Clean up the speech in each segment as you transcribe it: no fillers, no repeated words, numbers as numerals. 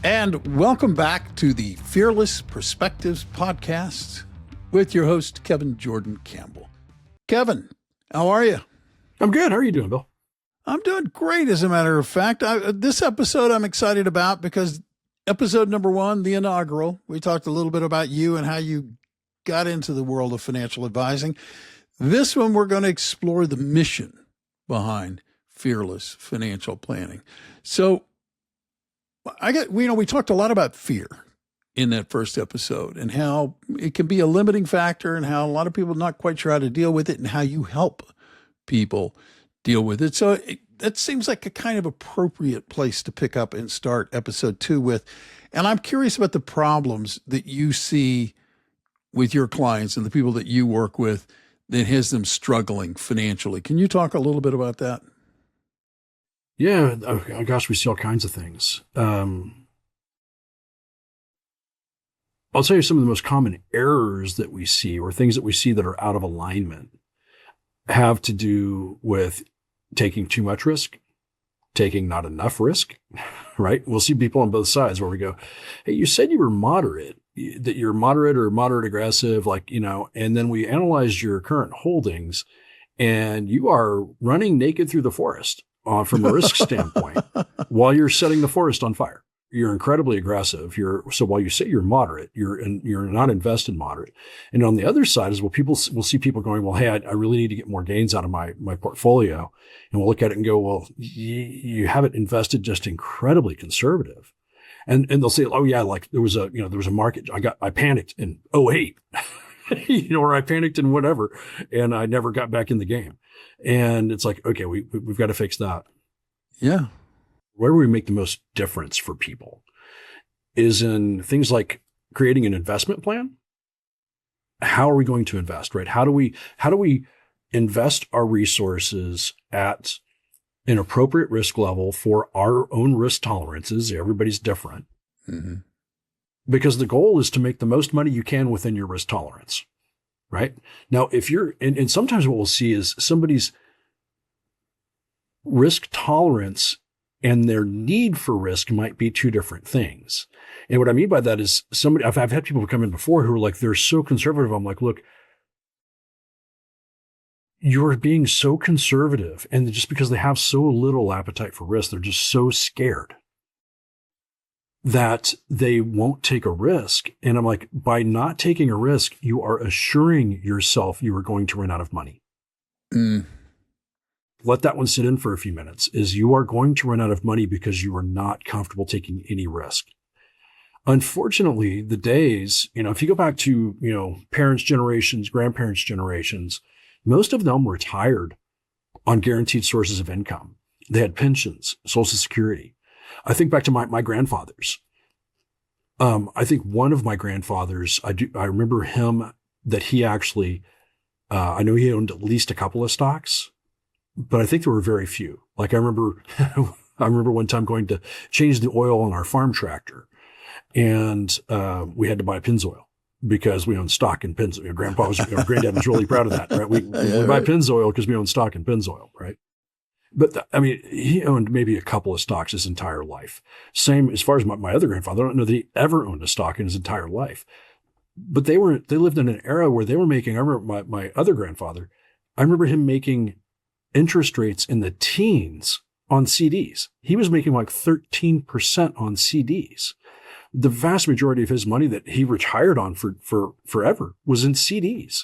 And welcome back to the Fearless Perspectives podcast with your host, Kevin Jordan Campbell. Kevin, how are you? I'm good. How are you doing, Bill? I'm doing great, as a matter of fact. This episode I'm excited about because episode number 1, the inaugural, we talked a little bit about you and how you got into the world of financial advising. This one, we're going to explore the mission behind Fearless Financial Planning. So we talked a lot about fear in that first episode and how it can be a limiting factor and how a lot of people are not quite sure how to deal with it and how you help people deal with it. So that seems like a kind of appropriate place to pick up and start episode 2 with. And I'm curious about the problems that you see with your clients and the people that you work with that has them struggling financially. Can you talk a little bit about that? Yeah. Oh, gosh, we see all kinds of things. I'll tell you some of the most common errors that we see or things that we see that are out of alignment have to do with taking too much risk, taking not enough risk, right? We'll see people on both sides where we go, hey, you said you were moderate, that you're moderate or moderate aggressive, and then we analyze your current holdings and you are running naked through the forest from a risk standpoint while you're setting the forest on fire. You're incredibly aggressive. So while you say you're moderate, you're not invested moderate. And on the other side is we'll see people going, well, hey, I really need to get more gains out of my portfolio. And we'll look at it and go, well, you have it invested just incredibly conservative. And they'll say, oh yeah, like there was a market. I panicked in 2008, or I panicked in whatever, and I never got back in the game. And it's like, okay, we've got to fix that. Yeah. Where we make the most difference for people is in things like creating an investment plan. How are we going to invest, right? How do we invest our resources at an appropriate risk level for our own risk tolerances? Everybody's different. Mm-hmm. Because the goal is to make the most money you can within your risk tolerance, right? Now, if you're, and sometimes what we'll see is somebody's risk tolerance and their need for risk might be two different things. And what I mean by that is I've had people come in before who are like, they're so conservative. I'm like, look, you're being so conservative. And just because they have so little appetite for risk, they're just so scared that they won't take a risk. And I'm like, by not taking a risk, you are assuring yourself you are going to run out of money. Mm. Let that one sit in for a few minutes, is you are going to run out of money because you are not comfortable taking any risk. Unfortunately, the days, if you go back to, parents' generations, grandparents' generations, most of them retired on guaranteed sources of income. They had pensions, Social Security. I think back to my grandfathers. I think one of my grandfathers, I remember him that he actually, I know he owned at least a couple of stocks, but I think there were very few. Like I remember one time going to change the oil on our farm tractor, and we had to buy Pennzoil because we own stock in Pennzoil. Granddad was really proud of that, right? We buy Pennzoil because we own stock in Pennzoil, right? But he owned maybe a couple of stocks his entire life. Same as far as my other grandfather. I don't know that he ever owned a stock in his entire life. But they lived in an era where they were making, I remember my other grandfather, I remember him making interest rates in the teens on CDs. He was making like 13% on CDs. The vast majority of his money that he retired on for forever was in CDs.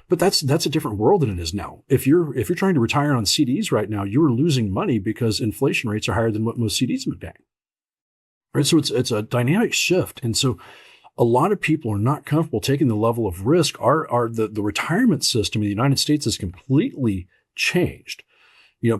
But that's a different world than it is now. If you're trying to retire on CDs right now, you're losing money because inflation rates are higher than what most CDs have been paying. Right? So it's a dynamic shift. And so a lot of people are not comfortable taking the level of risk. The retirement system in the United States has completely changed.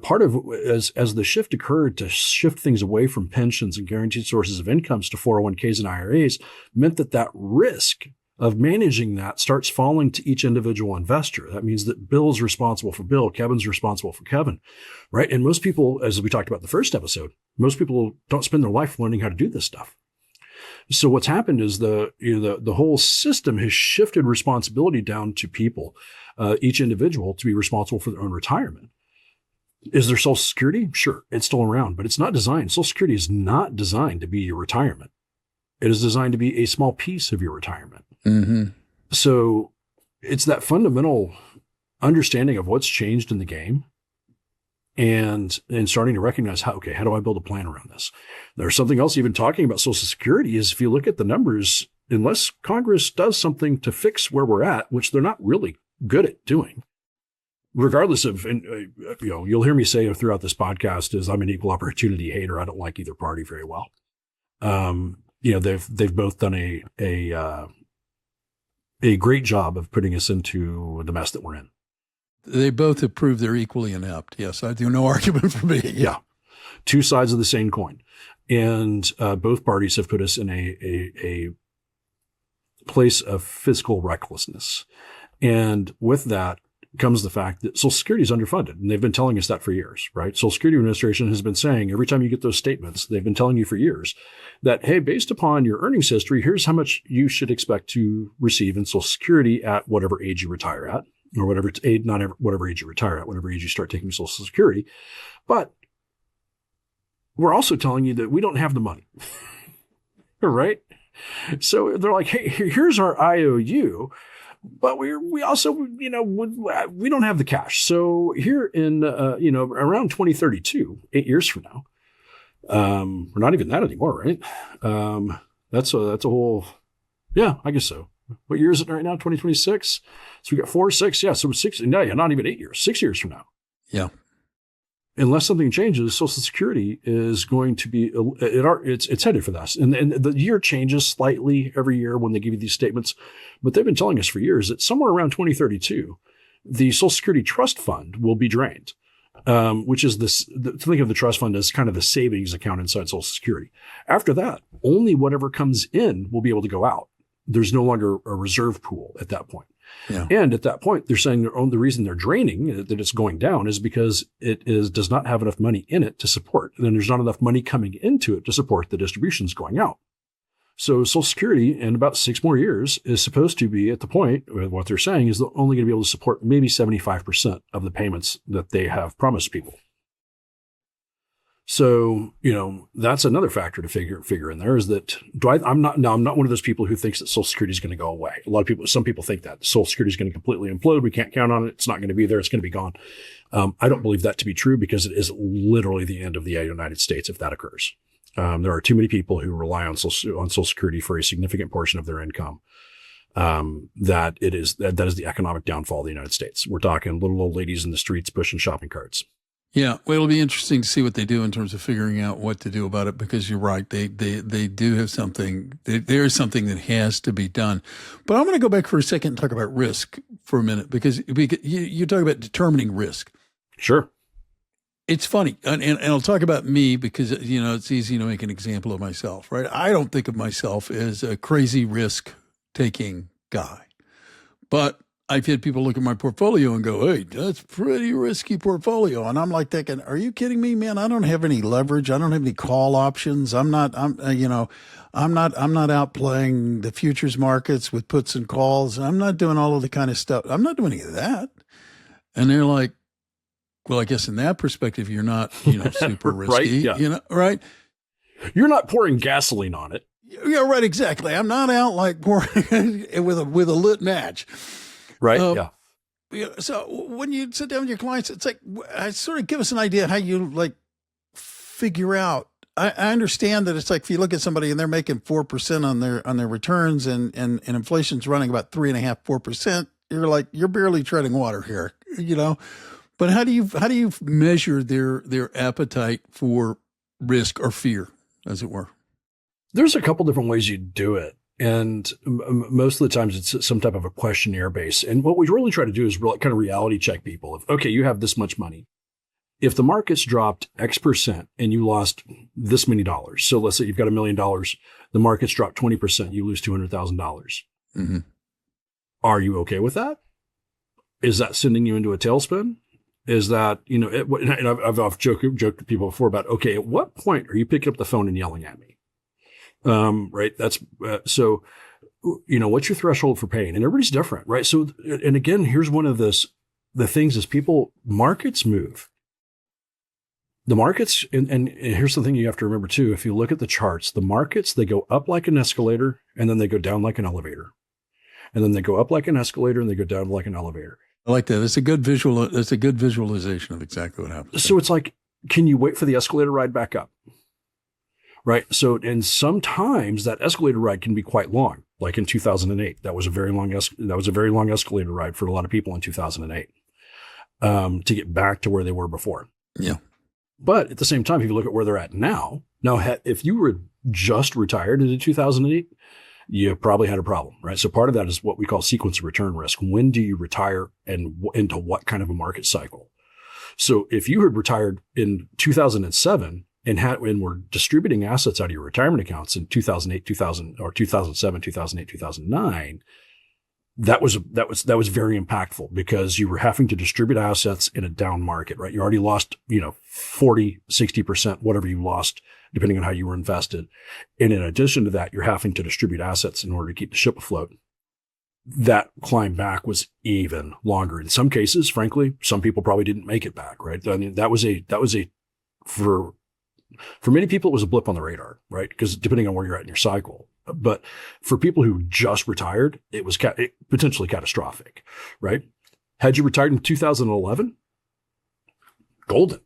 Part of as the shift occurred to shift things away from pensions and guaranteed sources of incomes to 401ks and IRAs meant that risk of managing that starts falling to each individual investor. That means that Bill's responsible for Bill, Kevin's responsible for Kevin, right? And most people, as we talked about in the first episode, most people don't spend their life learning how to do this stuff. So what's happened is the whole system has shifted responsibility down to people, each individual, to be responsible for their own retirement. Is there Social Security? Sure, it's still around, but it's not designed. Social Security is not designed to be your retirement. It is designed to be a small piece of your retirement. Mm-hmm. So it's that fundamental understanding of what's changed in the game and starting to recognize how do I build a plan around this? There's something else even talking about Social Security is if you look at the numbers, unless Congress does something to fix where we're at, which they're not really good at doing, regardless of, you'll hear me say throughout this podcast is I'm an equal opportunity hater. I don't like either party very well. They've both done a great job of putting us into the mess that we're in. They both have proved they're equally inept. Yes, I do. No argument for me. Yeah. Two sides of the same coin. And both parties have put us in a place of fiscal recklessness. And with that comes the fact that Social Security is underfunded. And they've been telling us that for years, right? Social Security Administration has been saying every time you get those statements, they've been telling you for years that, hey, based upon your earnings history, here's how much you should expect to receive in Social Security at whatever age you retire at. Or whatever age, whatever age you retire at, whatever age you start taking Social Security. But we're also telling you that we don't have the money, right? So they're like, hey, here's our IOU, but we also, we don't have the cash. So here in, around 2032, 8 years from now, we're not even that anymore, right? That's a whole, yeah, I guess so. What year is it right now? 2026. So we got 4, 6. Yeah. So 6. No, not even 8 years, 6 years from now. Yeah. Unless something changes, Social Security is going to be, it's headed for this. And the year changes slightly every year when they give you these statements, but they've been telling us for years that somewhere around 2032, the Social Security Trust Fund will be drained, which is think of the trust fund as kind of the savings account inside Social Security. After that, only whatever comes in will be able to go out. There's no longer a reserve pool at that point. Yeah. And at that point, they're saying the reason they're draining, that it's going down, is because does not have enough money in it to support. And then there's not enough money coming into it to support the distributions going out. So Social Security in about 6 more years is supposed to be at the point where what they're saying is they're only going to be able to support maybe 75% of the payments that they have promised people. So, that's another factor to figure in there is that I'm not one of those people who thinks that Social Security is going to go away. Some people think that Social Security is going to completely implode. We can't count on it. It's not going to be there. It's going to be gone. I don't believe that to be true because it is literally the end of the United States if that occurs. There are too many people who rely on Social Security for a significant portion of their income. That is the economic downfall of the United States. We're talking little old ladies in the streets pushing shopping carts. Yeah, well, it'll be interesting to see what they do in terms of figuring out what to do about it because you're right. They do have something. There is something that has to be done. But I'm going to go back for a second and talk about risk for a minute because you talk about determining risk. Sure. It's funny, and I'll talk about me because, it's easy to make an example of myself, right? I don't think of myself as a crazy risk-taking guy. But I've had people look at my portfolio and go, hey, that's pretty risky portfolio. And I'm like thinking, are you kidding me, man? I don't have any leverage. I don't have any call options. I'm not out playing the futures markets with puts and calls. I'm not doing all of the kind of stuff. I'm not doing any of that. And they're like, well, I guess in that perspective, you're not, super risky, right? Yeah. Right? You're not pouring gasoline on it. Yeah, right. Exactly. I'm not out like pouring with a lit match. Right. Yeah. So when you sit down with your clients, it's like, sort of give us an idea how you figure out. I understand that it's like if you look at somebody and they're making 4% on their returns and inflation's running about 3.5%, 4%, you're like, you're barely treading water here, But how do you measure their appetite for risk or fear, as it were? There's a couple different ways you do it. And most of the times it's some type of a questionnaire base. And what we really try to do is kind of reality check people. Okay, you have this much money. If the market's dropped X% and you lost this many dollars, so let's say you've got $1 million, the market's dropped 20%, you lose $200,000. Mm-hmm. Are you okay with that? Is that sending you into a tailspin? Is that, and I've joked to people before about, okay, at what point are you picking up the phone and yelling at me? Right. That's, so, what's your threshold for pain? And everybody's different, right? So, and again, here's one of the things is markets move. The markets, and here's the thing you have to remember too. If you look at the charts, the markets, they go up like an escalator and then they go down like an elevator. And then they go up like an escalator and they go down like an elevator. I like that. It's a good visual. It's a good visualization of exactly what happens. So it's like, can you wait for the escalator ride back up? Right. So, and sometimes that escalator ride can be quite long. Like in 2008, that was a very long escalator ride for a lot of people in 2008 to get back to where they were before. Yeah. But at the same time, if you look at where they're at now, if you were just retired in 2008, you probably had a problem, right? So part of that is what we call sequence of return risk. When do you retire and into what kind of a market cycle? So if you had retired in 2007 and were distributing assets out of your retirement accounts in 2008, 2007, 2008, 2009, that was very impactful because you were having to distribute assets in a down market, right? You already lost, 40, 60%, whatever you lost, depending on how you were invested. And in addition to that, you're having to distribute assets in order to keep the ship afloat. That climb back was even longer. In some cases, frankly, some people probably didn't make it back, right? I mean, for many people, it was a blip on the radar, right? Because depending on where you're at in your cycle. But for people who just retired, it was potentially catastrophic, right? Had you retired in 2011, golden,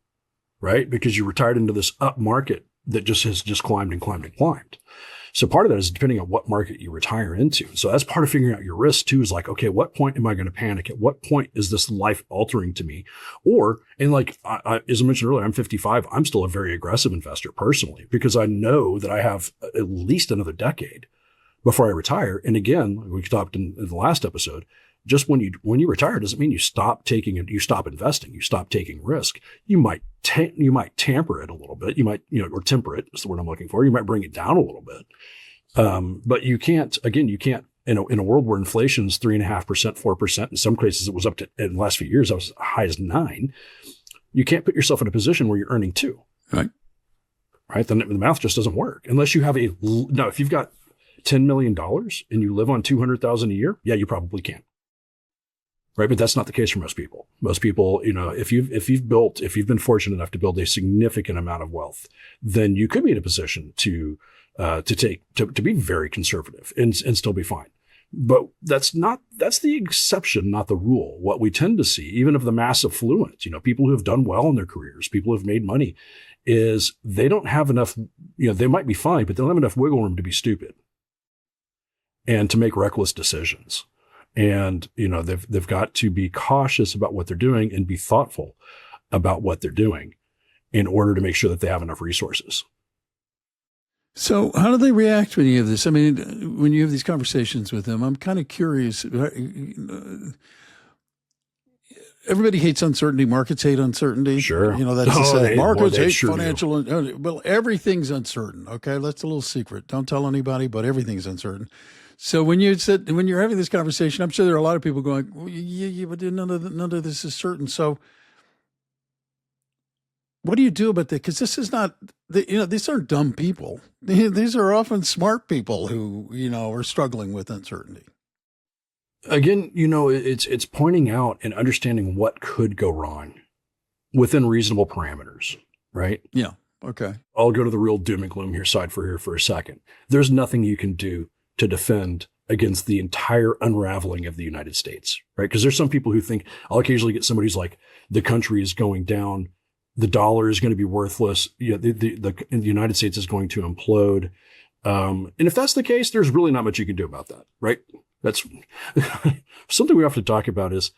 right? Because you retired into this up market that has climbed and climbed and climbed. So part of that is depending on what market you retire into. So that's part of figuring out your risk too, is like, okay, what point am I going to panic? At what point is this life altering to me? As I mentioned earlier, I'm 55. I'm still a very aggressive investor personally, because I know that I have at least another decade before I retire. And again, we talked in the last episode, just when you retire doesn't mean you stop investing, you stop taking risk. You might tamper it a little bit. You might, or temper it is the word I'm looking for. You might bring it down a little bit. But you can't, in a world where inflation's 3.5%, 4%, in some cases it was up to, in the last few years, it was as high as 9%. You can't put yourself in a position where you're earning 2%. Right. Then the math just doesn't work unless you have if you've got $10 million and you live on $200,000 a year, yeah, you probably can. Right. But that's not the case for most people. Most people, if you've been fortunate enough to build a significant amount of wealth, then you could be in a position to be very conservative and still be fine. But that's the exception, not the rule. What we tend to see, even of the mass affluent, people who have done well in their careers, people who have made money, is they don't have enough, they might be fine, but they don't have enough wiggle room to be stupid and to make reckless decisions. And, they've got to be cautious about what they're doing and be thoughtful about what they're doing in order to make sure that they have enough resources. So how do they react when you have this? I mean, when you have these conversations with them, I'm kind of curious. Everybody hates uncertainty. Markets hate uncertainty. Sure. That's the saying. Markets hate sure financial. Well, everything's uncertain. Okay. That's a little secret. Don't tell anybody, but everything's uncertain. So when you're having this conversation, I'm sure there are a lot of people going, well, yeah, but none of this is certain. So what do you do about that? Because this is not, these aren't dumb people. These are often smart people who, are struggling with uncertainty. Again, it's pointing out and understanding what could go wrong within reasonable parameters, right? Yeah. Okay. I'll go to the real doom and gloom side for a second. There's nothing you can do to defend against the entire unraveling of the United States, right? Because there's some people who think, I'll occasionally get somebody who's like, the country is going down, the dollar is going to be worthless, the United States is going to implode. And if that's the case, there's really not much you can do about that, right? That's something we have to talk about is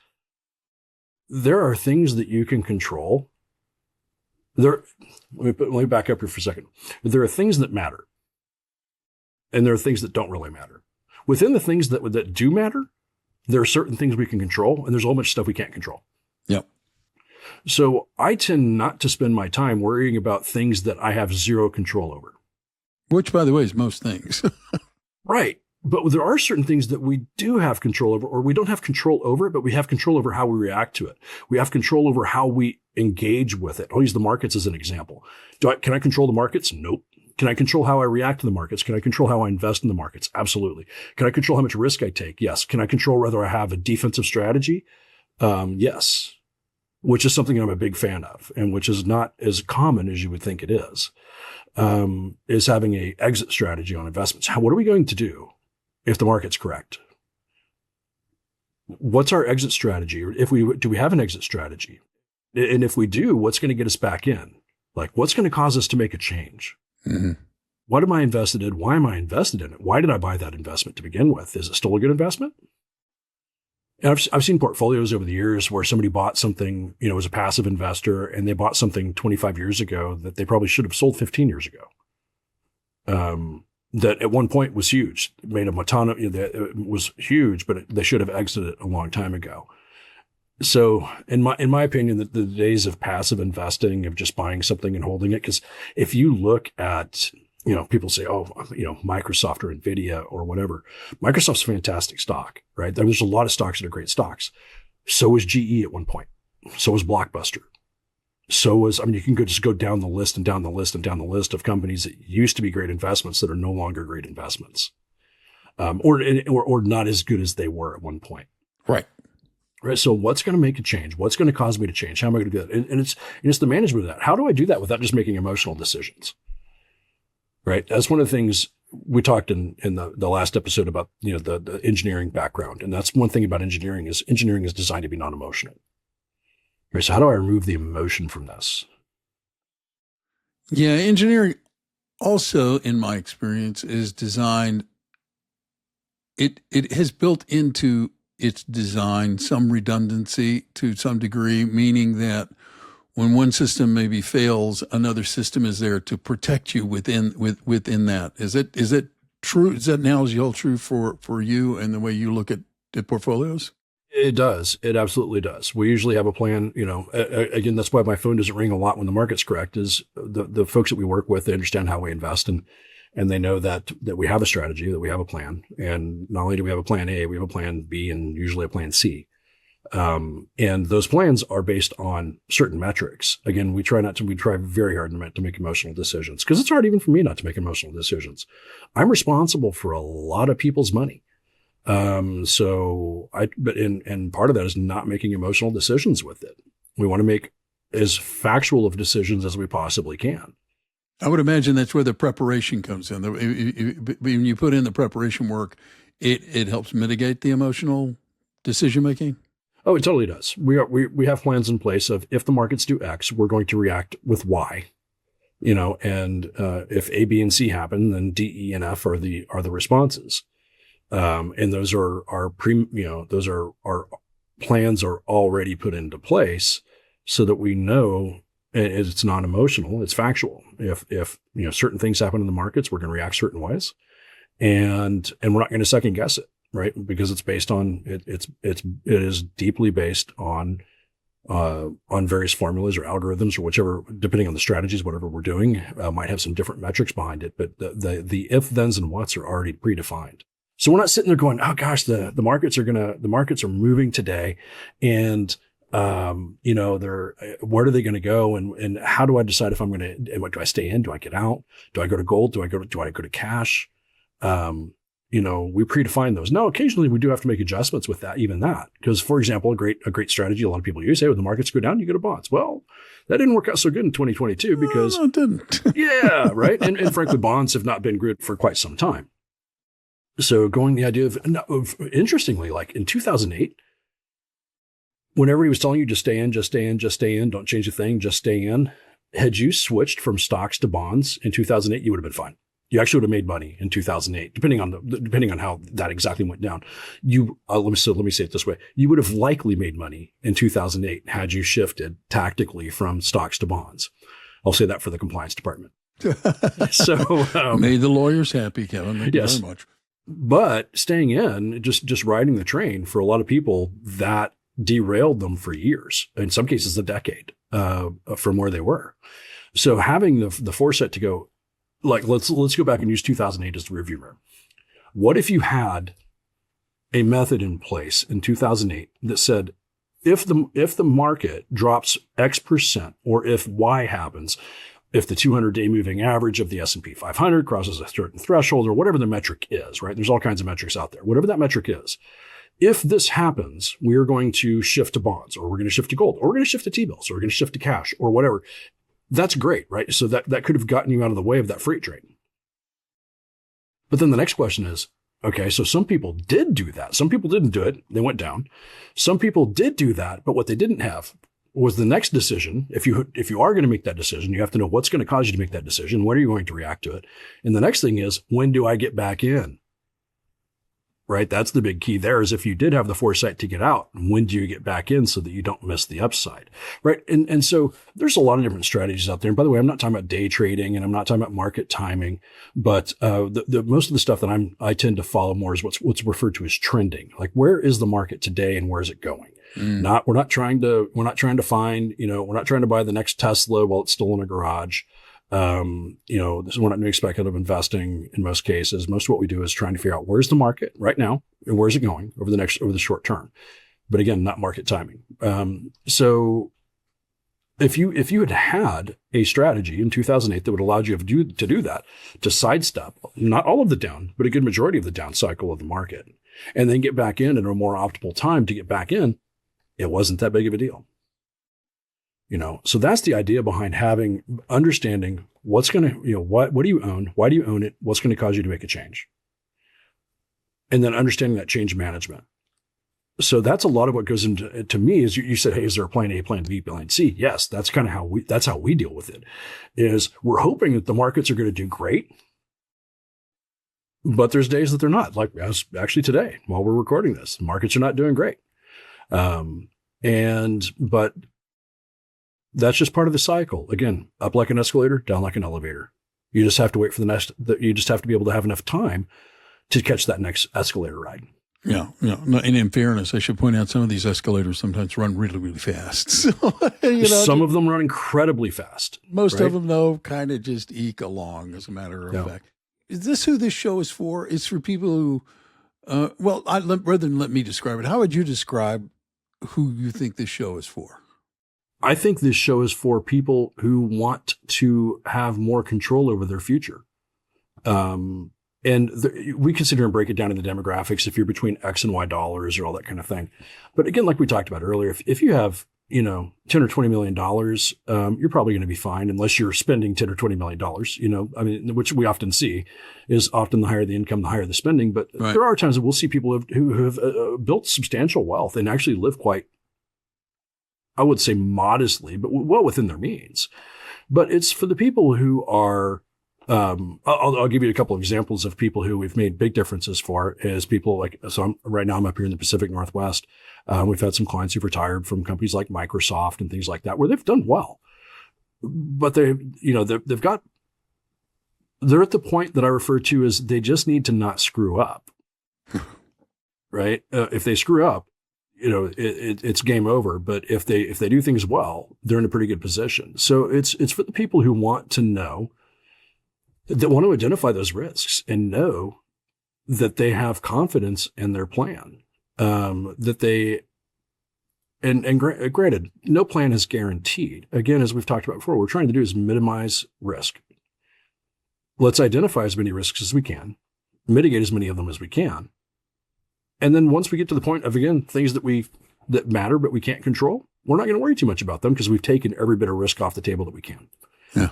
there are things that you can control. Let me back up here for a second. There are things that matter. And there are things that don't really matter. Within the things that do matter, there are certain things we can control, and there's a whole bunch of stuff we can't control. Yep. So I tend not to spend my time worrying about things that I have zero control over. Which, by the way, is most things. Right. But there are certain things that we do have control over, or we don't have control over it, but we have control over how we react to it. We have control over how we engage with it. I'll use the markets as an example. Can I control the markets? Nope. Can I control how I react to the markets? Can I control how I invest in the markets? Absolutely. Can I control how much risk I take? Yes. Can I control whether I have a defensive strategy? Yes. which is something I'm a big fan of, and which is not as common as you would think it is having a exit strategy on investments. What are we going to do if the market's correct? What's our exit strategy? Or do we have an exit strategy? And if we do, what's going to get us back in? Like, what's going to cause us to make a change? Mm-hmm. What am I invested in? Why am I invested in it? Why did I buy that investment to begin with? Is it still a good investment? And I've seen portfolios over the years where somebody bought something, as a passive investor, and they bought something 25 years ago that they probably should have sold 15 years ago. That at one point was huge. It made a ton of, it was huge, but they should have exited a long time ago. So in my opinion, the days of passive investing, of just buying something and holding it, because if you look at, people say, Microsoft or Nvidia or whatever. Microsoft's a fantastic stock, right? There's a lot of stocks that are great stocks. So was GE at one point. So was Blockbuster. You can just go down the list and down the list and down the list of companies that used to be great investments that are no longer great investments, or not as good as they were at one point. Right. Right. So what's going to make a change? What's going to cause me to change? How am I going to do that? And it's the management of that. How do I do that without just making emotional decisions? Right. That's one of the things we talked in the last episode about, the engineering background. And that's one thing about engineering is designed to be non-emotional. Right. So how do I remove the emotion from this? Yeah. Engineering also, in my experience, is designed, it has built into its design some redundancy to some degree, meaning that when one system maybe fails, another system is there to protect you within that. Is it true? Is that analogy hold true for you and the way you look at portfolios? It does. It absolutely does. We usually have a plan. Again, that's why my phone doesn't ring a lot when the market's correct. Is the folks that we work with, they understand how we invest, and they know that we have a strategy, that we have a plan. And not only do we have a plan A, we have a plan B, and usually a plan C. And those plans are based on certain metrics. Again, we try very hard not to make emotional decisions, because it's hard even for me not to make emotional decisions. I'm responsible for a lot of people's money. And part of that is not making emotional decisions with it. We want to make as factual of decisions as we possibly can. I would imagine that's where the preparation comes in. When you put in the preparation work, it helps mitigate the emotional decision making. Oh, it totally does. We have plans in place of, if the markets do X, we're going to react with Y. And if A, B, and C happen, then D, E, and F are the responses. And those are our plans are already put into place so that we know it's not emotional, it's factual. If certain things happen in the markets, we're going to react certain ways, and we're not going to second guess it, right? Because it's based on it is deeply based on various formulas or algorithms or whichever, depending on the strategies, whatever we're doing, might have some different metrics behind it, but the if, thens, and whats are already predefined. So we're not sitting there going, oh gosh, the markets are moving today, and where are they going to go, and how do I decide if I'm going to, do I stay in, do I get out, do I go to gold, do I go to cash? We predefine those. Now, occasionally we do have to make adjustments with that, because, for example, a great strategy a lot of people use, hey, when the markets go down, you go to bonds. Well, that didn't work out so good in 2022 because no, it didn't. Yeah, right. And frankly, bonds have not been good for quite some time. So going the idea of interestingly, like in 2008, when everybody was telling you just stay in, don't change a thing, just stay in, had you switched from stocks to bonds in 2008, you would have been fine. You actually would have made money in 2008, depending on how that exactly went down. Let me say it this way: you would have likely made money in 2008 had you shifted tactically from stocks to bonds. I'll say that for the compliance department. So made the lawyers happy, Kevin. Thank you very much. But staying in, just riding the train, for a lot of people, that derailed them for years, in some cases a decade, from where they were. So having the foresight to go, like, let's go back and use 2008 as the rearview mirror. What if you had a method in place in 2008 that said, if the market drops X percent, or if Y happens, if the 200-day moving average of the S&P 500 crosses a certain threshold, or whatever the metric is, right? There's all kinds of metrics out there. Whatever that metric is, if this happens, we are going to shift to bonds, or we're going to shift to gold, or we're going to shift to T-bills, or we're going to shift to cash, or whatever. That's great, right? So that could have gotten you out of the way of that freight train. But then the next question is, okay, so some people did do that. Some people didn't do it. They went down. Some people did do that, but what they didn't have was the next decision. If you are going to make that decision, you have to know what's going to cause you to make that decision. When are you going to react to it? And the next thing is, when do I get back in? Right? That's the big key there, is if you did have the foresight to get out, when do you get back in so that you don't miss the upside? Right? And so there's a lot of different strategies out there. And by the way, I'm not talking about day trading, and I'm not talking about market timing, but the most of the stuff that I tend to follow more is what's referred to as trending. Like, where is the market today and where is it going? We're not trying to find, we're not trying to buy the next Tesla while it's still in a garage. We're not doing speculative investing in most cases. Most of what we do is trying to figure out where's the market right now and where's it going over the short term. But again, not market timing. So if you had a strategy in 2008 that would allow you to do that, to sidestep not all of the down, but a good majority of the down cycle of the market, and then get back in at a more optimal time to get back in, it wasn't that big of a deal. So that's the idea behind understanding what's going to, what do you own? Why do you own it? What's going to cause you to make a change? And then understanding that change management. So that's a lot of what goes into, to me, is you said, hey, is there a plan A, plan B, plan C? Yes. That's kind of how we deal with it, is we're hoping that the markets are going to do great, but there's days that they're not, like as actually today, while we're recording this, markets are not doing great. But that's just part of the cycle. Again, up like an escalator, down like an elevator. You just have to wait for you just have to be able to have enough time to catch that next escalator ride. Yeah. No, and in fairness, I should point out some of these escalators sometimes run really, really fast. So, some of them run incredibly fast. Most of them, though, kind of just eke along, as a matter of fact. Is this who this show is for? It's for people who, rather than let me describe it, how would you describe who you think this show is for? I think this show is for people who want to have more control over their future. We consider and break it down into demographics, if you're between X and Y dollars or all that kind of thing. But again, like we talked about earlier, if you have, $10 or $20 million, you're probably going to be fine, unless you're spending $10 or $20 million, which we often see is often the higher the income, the higher the spending. But There are times that we'll see people who have built substantial wealth and actually live quite, I would say modestly, but well within their means. But it's for the people who are, I'll give you a couple of examples of people who we've made big differences for, is people like, right now I'm up here in the Pacific Northwest. We've had some clients who've retired from companies like Microsoft and things like that, where they've done well, but they're at the point that I refer to as they just need to not screw up, right? If they screw up, it's game over. But if they do things well, they're in a pretty good position. So it's for the people who want to know, that want to identify those risks and know that they have confidence in their plan. Granted, no plan is guaranteed. Again, as we've talked about before, what we're trying to do is minimize risk. Let's identify as many risks as we can, mitigate as many of them as we can. And then once we get to the point of, again, things that matter but we can't control, we're not going to worry too much about them, because we've taken every bit of risk off the table that we can. Yeah.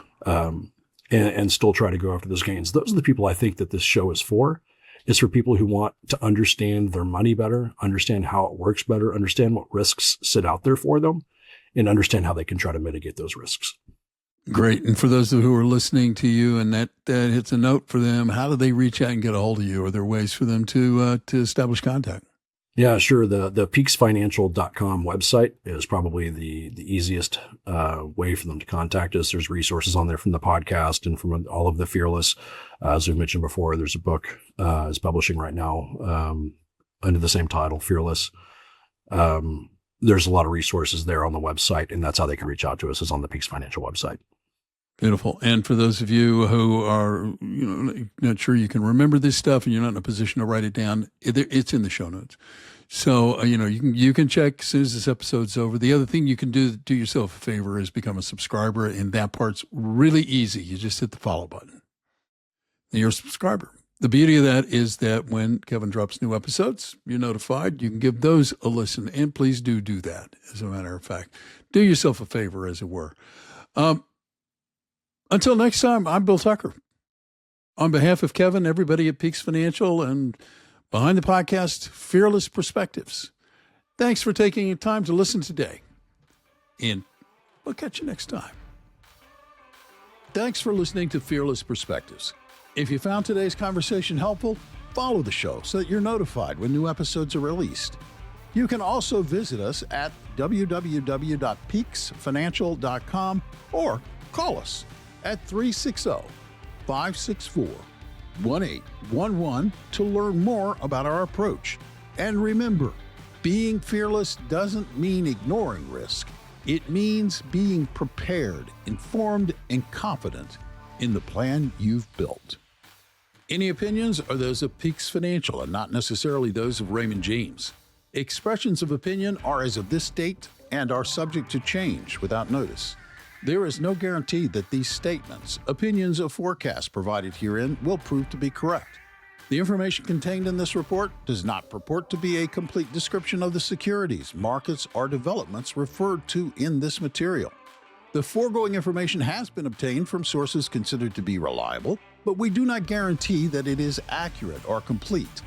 And still try to go after those gains. Those are the people I think that this show is for. It's for people who want to understand their money better, understand how it works better, understand what risks sit out there for them, and understand how they can try to mitigate those risks. Great. And for those who are listening to you and that hits a note for them, how do they reach out and get a hold of you? Are there ways for them to establish contact? Yeah, sure. The peaksfinancial.com website is probably the easiest way for them to contact us. There's resources on there from the podcast and from all of the Fearless. As we mentioned before, there's a book is publishing right now under the same title, Fearless. There's a lot of resources there on the website, and that's how they can reach out to us, is on the Peaks Financial website. Beautiful. And for those of you who are not sure you can remember this stuff and you're not in a position to write it down, it's in the show notes. So, you can check as soon as this episode's over. The other thing you can do yourself a favor is become a subscriber, and that part's really easy. You just hit the follow button. And you're a subscriber. The beauty of that is that when Kevin drops new episodes, you're notified. You can give those a listen, and please do that, as a matter of fact. Do yourself a favor, as it were. Until next time, I'm Bill Tucker. On behalf of Kevin, everybody at Peaks Financial, and behind the podcast, Fearless Perspectives, thanks for taking your time to listen today. And we'll catch you next time. Thanks for listening to Fearless Perspectives. If you found today's conversation helpful, follow the show so that you're notified when new episodes are released. You can also visit us at www.peaksfinancial.com or call us at 360-564-1811 to learn more about our approach. And remember, being fearless doesn't mean ignoring risk. It means being prepared, informed, and confident in the plan you've built. Any opinions are those of Peaks Financial and not necessarily those of Raymond James. Expressions of opinion are as of this date and are subject to change without notice. There is no guarantee that these statements, opinions, or forecasts provided herein will prove to be correct. The information contained in this report does not purport to be a complete description of the securities, markets, or developments referred to in this material. The foregoing information has been obtained from sources considered to be reliable, but we do not guarantee that it is accurate or complete.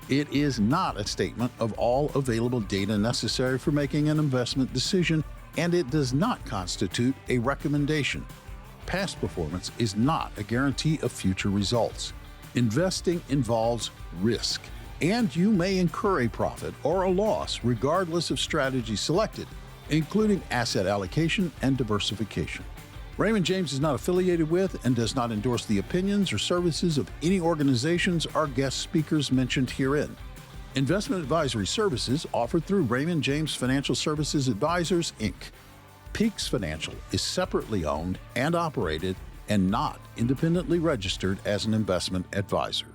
It is not a statement of all available data necessary for making an investment decision, and it does not constitute a recommendation. Past performance is not a guarantee of future results. Investing involves risk, and you may incur a profit or a loss regardless of strategy selected, including asset allocation and diversification. Raymond James is not affiliated with and does not endorse the opinions or services of any organizations or guest speakers mentioned herein. Investment advisory services offered through Raymond James Financial Services Advisors, Inc. Peaks Financial is separately owned and operated and not independently registered as an investment advisor.